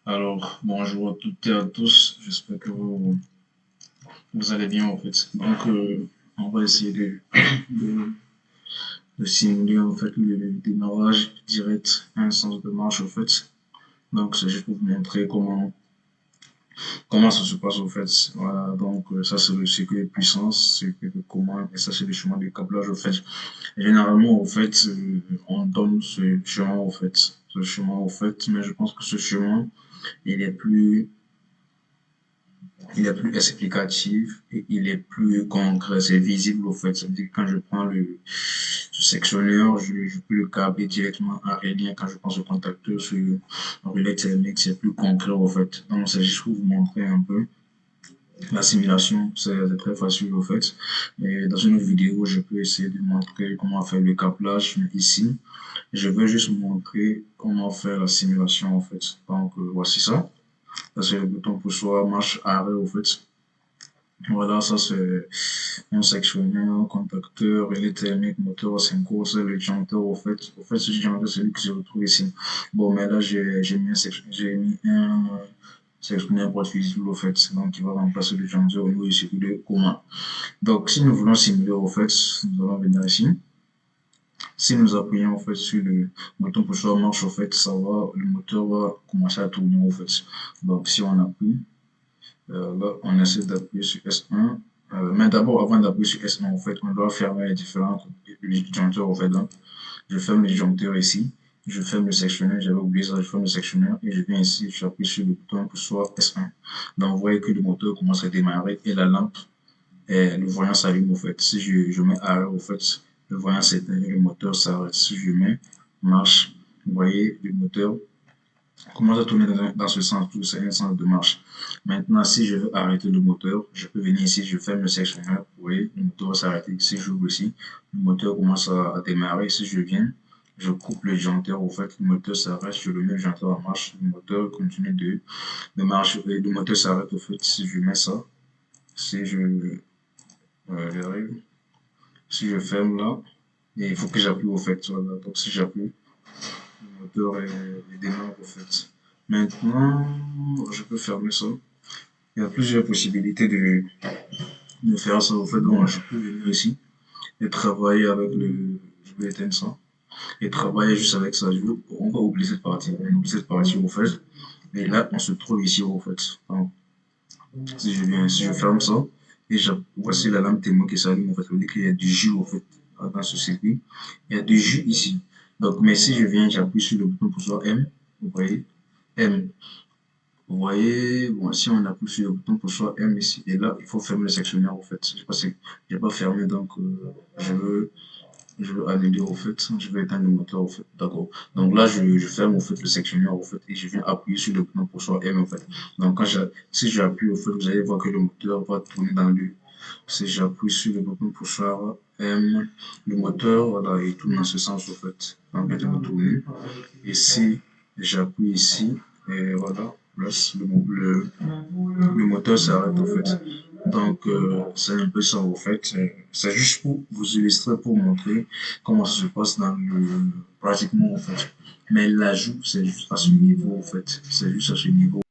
Alors, bonjour à toutes et à tous. J'espère que vous allez bien en fait. Donc, on va essayer de, de simuler en fait le démarrage direct à un sens de marche en fait. Donc, c'est juste pour vous montrer comment ça se passe en fait. Voilà, donc ça c'est le circuit de puissance, circuit de commande et ça c'est le chemin de câblage en fait. Généralement en fait, on donne ce chemin en fait. Ce chemin en fait, mais je pense que ce chemin, il est plus il est plus explicatif et il est plus concret, c'est visible au fait. Ça veut dire que quand je prends ce sectionneur, je peux le câbler directement à relien. Quand je prends ce contacteur sur un relais thermique, c'est plus concret au fait. Donc c'est juste pour vous montrer un peu la simulation, c'est très facile au fait. Et dans une autre vidéo, je peux essayer de montrer comment faire le câblage, mais ici, je veux juste montrer comment faire la simulation en fait. Donc voici ça. Ça c'est le bouton pour soi, marche arrêt au fait. Voilà, ça c'est un sectionneur, contacteur, relais thermique, moteur à 5 cours, c'est le disjoncteur au fait. Au fait, ce disjoncteur, c'est celui qui se retrouve ici. Bon, mais là, j'ai mis un sectionneur boîte fusible au fait. Donc, il va remplacer le disjoncteur au niveau du circuit de commande. Donc, si nous voulons simuler au fait, nous allons venir ici. Si nous appuyons en fait sur le bouton pour choix marche, au fait, le moteur va commencer à tourner au fait. Donc, si on appuie, là, on essaie d'appuyer sur S1. Mais d'abord, avant d'appuyer sur S1, en fait, on doit fermer les différents disjoncteurs. En fait, là. Je ferme le disjoncteur ici. Je ferme le sectionneur. J'avais oublié ça. Je ferme le sectionneur et je viens ici. J'appuie sur le bouton pour soit S1. Donc, vous voyez que le moteur commence à démarrer et la lampe, et le voyant s'allume. En fait, si je mets arrêt, au fait, le voyant s'éteint et le moteur s'arrête. Si je mets marche, vous voyez, le moteur commence à tourner dans ce sens, tout c'est un sens de marche. Maintenant, si je veux arrêter le moteur, je peux venir ici, je ferme le sectionneur, vous voyez, le moteur va s'arrêter. Si j'ouvre ici, le moteur commence à démarrer. Si je viens, je coupe le disjoncteur, au fait, le moteur s'arrête, je le mets le disjoncteur en marche, le moteur continue de marcher, et le moteur s'arrête, au fait, si je mets ça, si je j'arrive, si je ferme là, et il faut que j'appuie au fait, voilà. Donc si j'appuie, le moteur démarre au fait. Maintenant, je peux fermer ça. Il y a plusieurs possibilités de faire ça. Au fait, donc, je peux venir ici et travailler avec le. Je vais éteindre ça. Et travailler juste avec ça. On va oublier cette partie. On oublie cette partie au fait. Et là, on se trouve ici au fait. Donc, si je ferme ça, et voici la lampe témoin qui s'allume. En fait, ça veut dire qu'il y a du jus au fait dans ce circuit. Il y a du jus ici. Donc, mais si je viens, j'appuie sur le bouton pour soit M. Vous voyez, M. Vous voyez, bon, si on appuie sur le bouton pour choix M ici, et là, il faut fermer le sectionnaire, en fait. Je n'ai pas fermé, donc je veux annuler, au fait. Je veux éteindre le moteur, au fait. D'accord. Donc là, je ferme, au fait, le sectionnaire, au fait, et je viens appuyer sur le bouton pour choix M, en fait. Donc, si j'appuie, au fait, vous allez voir que le moteur va tourner dans le. Si j'appuie sur le bouton pour choix M, le moteur, voilà, il tourne dans ce sens, au fait. Donc, il va tourner. Et si j'appuie ici, et voilà, le moteur s'arrête en fait. Donc, c'est un peu ça en fait. C'est juste pour vous illustrer, pour montrer comment ça se passe pratiquement en fait. Mais l'ajout, c'est juste à ce niveau en fait. C'est juste à ce niveau